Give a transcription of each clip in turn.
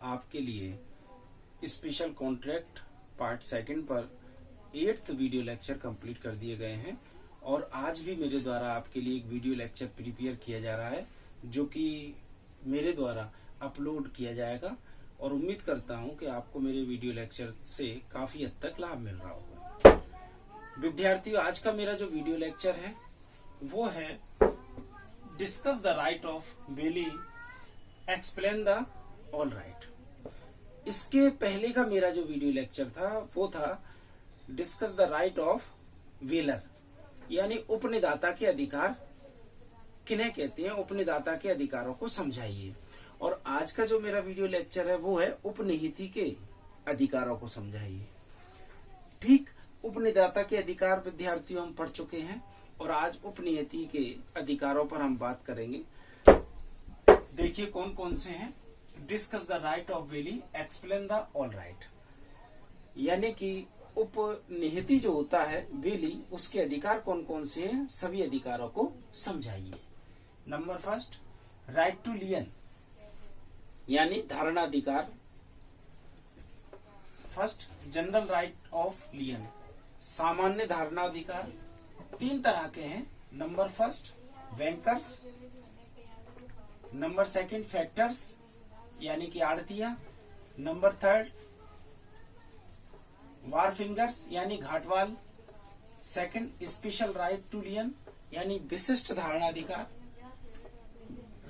आपके लिए special contract part second पर 8th वीडियो लेक्चर कंप्लीट कर दिए गए हैं और आज भी मेरे द्वारा आपके लिए एक वीडियो लेक्चर प्रिपेयर किया जा रहा है जो कि मेरे द्वारा अपलोड किया जाएगा और उम्मीद करता हूं कि आपको मेरे वीडियो लेक्चर से काफी हद तक लाभ मिल रहा होगा। विद्यार्थियों, आज का मेरा जो वीडियो लेक्चर है वो है discuss the right of belly, explain the all right. इसके पहले का मेरा जो वीडियो लेक्चर था वो था discuss the right of velar, यानी उपनिदाता के अधिकार किन्हें कहते हैं, उपनिदाता के अधिकारों को समझाइए। और आज का जो मेरा वीडियो लेक्चर है वो है उपनिहिती के अधिकारों को समझाइए। ठीक, उपनिदाता के अधिकार विद्यार्थियों हम पढ़ चुके हैं और आज उपनिहिती के अधिकारों पर हम बात करेंगे। देखिए कौन कौन से हैं। डिस्कस द राइट ऑफ वेली, एक्सप्लेन द ऑल राइट, यानी कि उपनिहिती जो होता है वेली, उसके अधिकार कौन कौन से हैं, सभी अधिकारों को समझाइए। Number first, right to lien, यानी धारणाधिकार। First, general right of lien, सामान्य धारणाधिकार। 3 तरह के हैं। Number first, bankers. Number second, factors, यानी कि आड़तिया। नंबर थर्ड, वार फिंगर्स, यानी घाटवाल। Second, special right to lien, यानी विशिष्ट धारणाधिकार।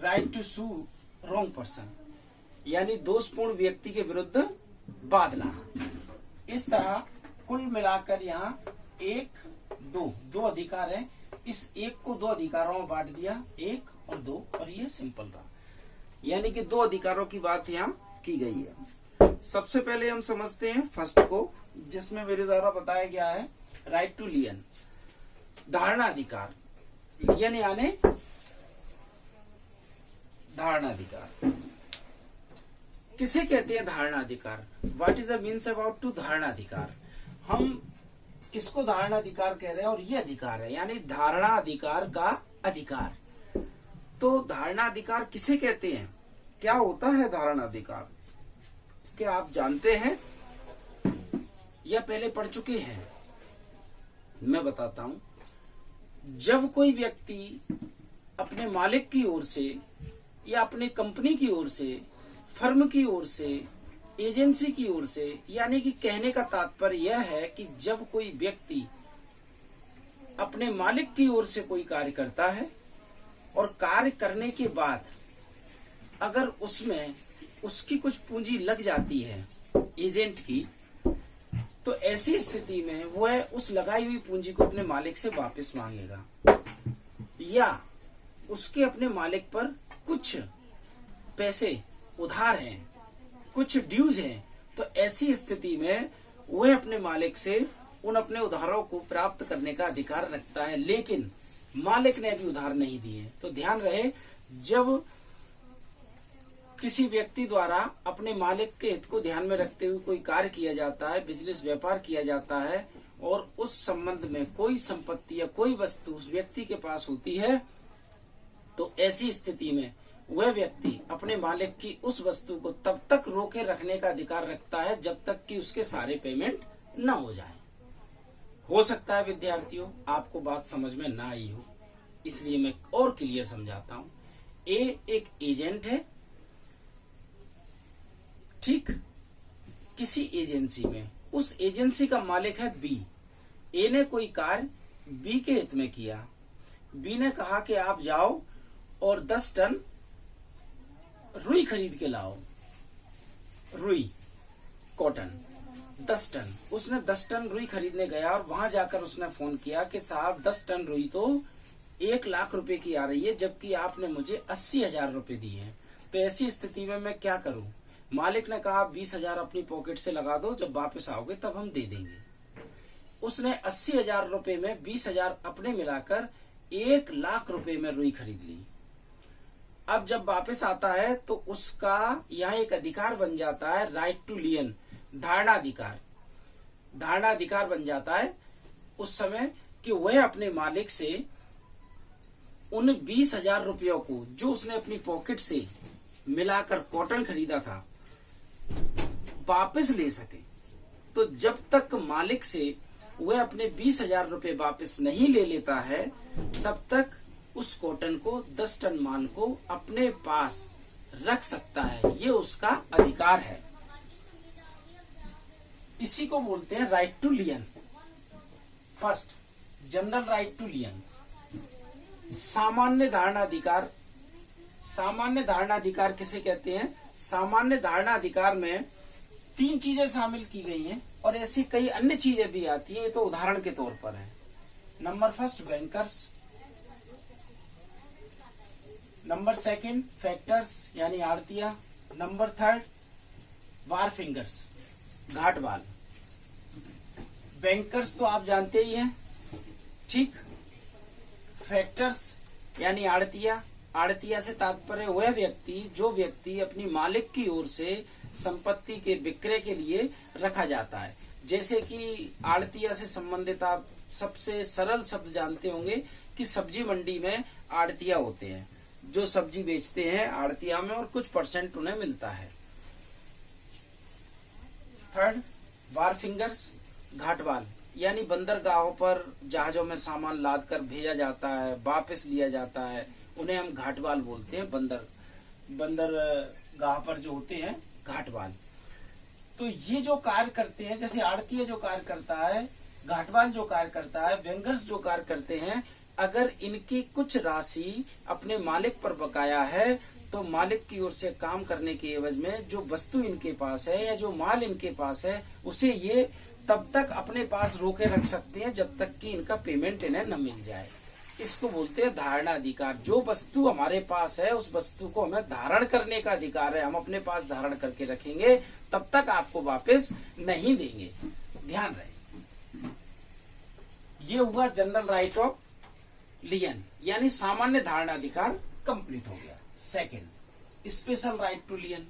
Right to sue wrong person, यानी दोषपूर्ण व्यक्ति के विरुद्ध वाद लाना। इस तरह कुल मिलाकर यहाँ 1, 2 अधिकार है। इस 1 को 2 अधिकारों में बांट दिया, 1 और 2, और ये सिंपल रहा, यानी कि 2 अधिकारों की बात यहाँ की गई है। सबसे पहले हम समझते हैं फर्स्ट को, जिसमें मेरे द्वारा बताया गया है राइट टू लियन, धारणाधिकार। लियन यानी धारणाधिकार। किसे कहते हैं धारणाधिकार? What is the means about to धारणाधिकार? हम इसको धारणाधिकार कह रहे हैं और ये अधिकार है, यानी धारणाधिकार का अधिकार। तो धारणाधिकार किसे कहते हैं, क्या होता है धारणाधिकार? क्या आप जानते हैं या पहले पढ़ चुके हैं? मैं बताता हूं। जब कोई व्यक्ति अपने मालिक की ओर से या अपनी कंपनी की ओर से, फर्म की ओर से, एजेंसी की ओर से, यानी कि कहने का तात्पर्य यह है कि जब कोई व्यक्ति अपने मालिक की ओर से कोई कार्य करता है और कार्य करने के बाद अगर उसमें उसकी कुछ पूंजी लग जाती है एजेंट की, तो ऐसी स्थिति में वह उस लगाई हुई पूंजी को अपने मालिक से वापस मांगेगा या उसके अपने मालिक पर कुछ पैसे उधार हैं, कुछ ड्यूज हैं, तो ऐसी स्थिति में वह अपने मालिक से उन अपने उधारों को प्राप्त करने का अधिकार रखता है, लेकिन मालिक ने अभी उधार नहीं दिए। तो ध्यान रहे, जब किसी व्यक्ति द्वारा अपने मालिक के हित को ध्यान में रखते हुए कोई कार्य किया जाता है, बिजनेस व्यापार किया जाता है और उस संबंध में कोई संपत्ति या कोई वस्तु उस व्यक्ति के पास होती है, तो ऐसी स्थिति में वह व्यक्ति अपने मालिक की उस वस्तु को तब तक रोके रखने का अधिकार रखता है जब तक कि उसके सारे पेमेंट न हो जाए। हो सकता है विद्यार्थियों आपको बात समझ में ना आई हो, इसलिए मैं और क्लियर समझाता हूं। ए एक एजेंट है, ठीक, किसी एजेंसी में। उस एजेंसी का मालिक है बी। ए ने कोई कार्य बी के हित में किया। बी ने कहा कि आप जाओ और 10 टन रुई खरीद के लाओ, रुई, कॉटन 10 टन। उसने 10 टन रुई खरीदने गया और वहां जाकर उसने फोन किया कि साहब 10 टन रुई तो 1 लाख रुपए की आ रही है, जबकि आपने मुझे 80,000 रुपए दिए हैं। तो ऐसी स्थिति में मैं क्या करूं? मालिक ने कहा 20,000 अपनी पॉकेट से लगा दो, जब वापस आओगे तब हम दे देंगे। उसने 80,000 रुपए में 20,000 अपने मिलाकर 1 लाख रुपए में रुई खरीद ली। अब जब वापस आता है तो उसका यहाँ एक अधिकार बन जाता है राइट टू लियन, धारणाधिकार। धारणाधिकार बन जाता है उस समय कि वह अपने मालिक से उन 20,000 रुपयों को जो उसने अपनी पॉकेट से मिलाकर कॉटन खरीदा था वापस ले सके। तो जब तक मालिक से वह अपने 20,000 रुपए वापस नहीं ले लेता है, तब तक उस कॉटन को 10 टन माल को अपने पास रख सकता है। ये उसका अधिकार है। इसी को बोलते हैं right to lien. First, general right to lien. सामान्य धारणा अधिकार। सामान्य धारणा अधिकार किसे कहते हैं? सामान्य धारणा अधिकार में 3 चीजें शामिल की गई हैं और ऐसी कई अन्य चीजें भी आती हैं। ये तो उदाहरण के तौर पर है। Number first, bankers. Number second, factors यानी आड़तिया। नंबर थर्ड, वार फिंगर्स, घाटवाल। बैंकर्स तो आप जानते ही हैं, ठीक। फैक्टर्स यानी आड़तिया। आड़तिया से तात्पर्य वह व्यक्ति जो व्यक्ति अपनी मालिक की ओर से संपत्ति के विक्रय के लिए रखा जाता है। जैसे कि आड़तिया से संबंधित आप सबसे सरल शब्द जानते होंगे कि सब्जी मंडी में आड़तिया होते हैं, जो सब्जी बेचते हैं आड़तिया में और कुछ परसेंट उन्हें मिलता है। थर्ड, वार फिंगर्स, घाटवाल यानी बंदरगाहों पर जहाजों में सामान लाद कर भेजा जाता है, वापस लिया जाता है, उन्हें हम घाटवाल बोलते हैं। बंदरगाह पर जो होते हैं घाटवाल। तो ये जो कार्य करते हैं, जैसे आड़तिया जो कार्य करता है, घाटवाल जो कार्य करता है, बैंकर्स जो कार्य करते हैं, अगर इनकी कुछ राशि अपने मालिक पर बकाया है तो मालिक की ओर से काम करने के एवज में जो वस्तु इनके पास है या जो माल इनके पास है उसे ये तब तक अपने पास रोके रख सकते हैं जब तक कि इनका पेमेंट इन्हें न मिल जाए। इसको बोलते हैं धारणा अधिकार। जो वस्तु हमारे पास है उस वस्तु को हमें धारण करने का अधिकार है। हम अपने पास धारण करके रखेंगे तब तक आपको वापस नहीं देंगे। ध्यान रहे। ये हुआ जनरल राइट ऑफ लियन यानी सामान्य धारणा अधिकार कंप्लीट हो गया। Second, special right to lien.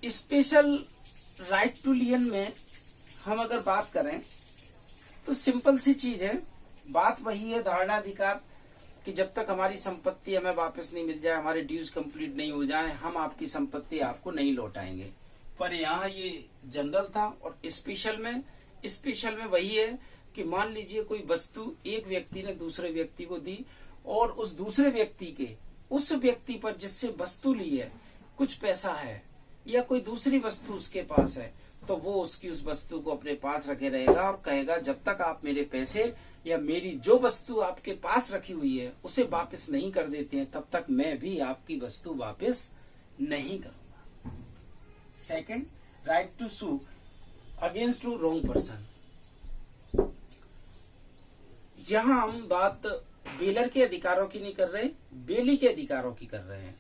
Special right to lien में हम अगर बात करें तो सिंपल सी चीज है। बात वही है धारणा अधिकार कि जब तक हमारी संपत्ति हमें वापस नहीं मिल जाए, हमारे ड्यूज कंप्लीट नहीं हो जाए, हम आपकी संपत्ति आपको नहीं लौटाएंगे। पर यहाँ ये जनरल था। और स्पेशल में वही है कि मान लीजिए कोई वस्तु एक व्यक्ति ने दूसरे व्यक्ति को दी और उस दूसरे व्यक्ति के उस व्यक्ति पर जिससे वस्तु ली है कुछ पैसा है या कोई दूसरी वस्तु उसके पास है, तो वो उसकी उस वस्तु को अपने पास रखे रहेगा और कहेगा जब तक आप मेरे पैसे या मेरी जो वस्तु आपके पास रखी हुई है उसे वापस नहीं कर देते हैं तब तक मैं भी आपकी वस्तु वापस नहीं करूंगा। Second, right to sue against to wrong person. यहां हम बात बेलर के अधिकारों की नहीं कर रहे, बेली के अधिकारों की कर रहे हैं।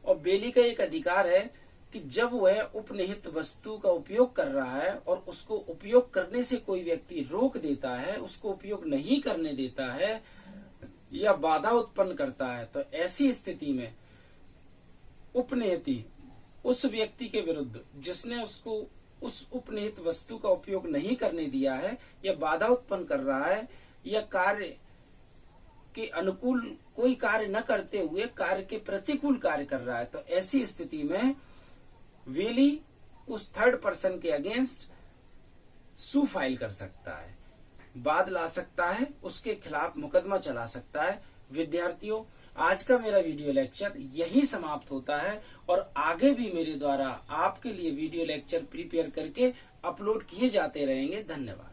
और बेली का एक अधिकार है कि जब वह उपनिहित वस्तु का उपयोग कर रहा है और उसको उपयोग करने से कोई व्यक्ति रोक देता है, उसको उपयोग नहीं करने देता है या बाधा उत्पन्न करता है, तो ऐसी स्थिति में उपनिहित उस व्यक्ति के विरुद्ध जिसने उसको उस उपनिहित वस्तु का उपयोग नहीं करने दिया है या बाधा उत्पन्न कर रहा है या कार्य के अनुकूल कोई कार्य न करते हुए कार्य के प्रतिकूल कार्य कर रहा है, तो ऐसी स्थिति में वेली उस थर्ड पर्सन के अगेंस्ट सू फाइल कर सकता है, वाद ला सकता है, उसके खिलाफ मुकदमा चला सकता है। विद्यार्थियों, आज का मेरा वीडियो लेक्चर यही समाप्त होता है और आगे भी मेरे द्वारा आपके लिए वीडियो लेक्चर प्रिपेयर करके अपलोड किए जाते रहेंगे। धन्यवाद।